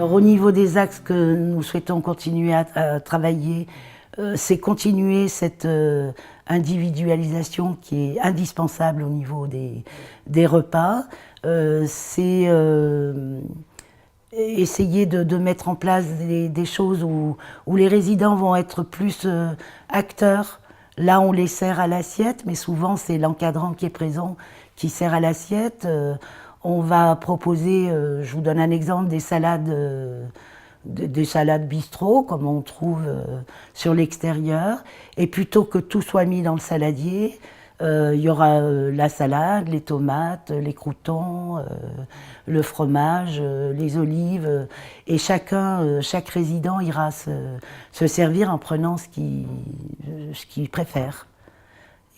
Alors au niveau des axes que nous souhaitons continuer à travailler, c'est continuer cette individualisation qui est indispensable au niveau des repas. C'est essayer de mettre en place des choses où les résidents vont être plus acteurs. Là, on les sert à l'assiette, mais souvent c'est l'encadrant qui est présent qui sert à l'assiette. On va proposer, je vous donne un exemple, des salades bistrot, comme on trouve sur l'extérieur. Et plutôt que tout soit mis dans le saladier, il y aura la salade, les tomates, les croûtons, le fromage, les olives. Et chaque résident ira se servir en prenant ce qu'il préfère.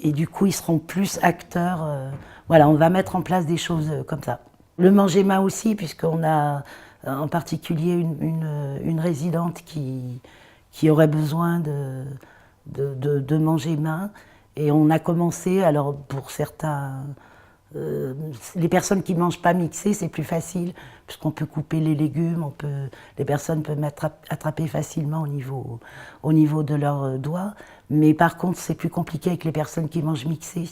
Et du coup, ils seront plus acteurs. Voilà, on va mettre en place des choses comme ça. Le manger main aussi, puisqu'on a en particulier une résidente qui aurait besoin de manger main. Et on a commencé, alors pour certains, les personnes qui ne mangent pas mixé, c'est plus facile, puisqu'on peut couper les légumes, les personnes peuvent attraper facilement au niveau de leurs doigts. Mais par contre, c'est plus compliqué avec les personnes qui mangent mixé,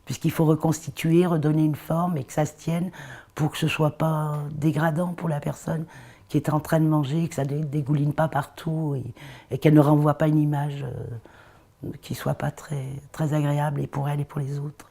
puisqu'il faut reconstituer, redonner une forme et que ça se tienne pour que ce ne soit pas dégradant pour la personne qui est en train de manger, que ça ne dégouline pas partout et qu'elle ne renvoie pas une image qui ne soit pas très agréable et pour elle et pour les autres.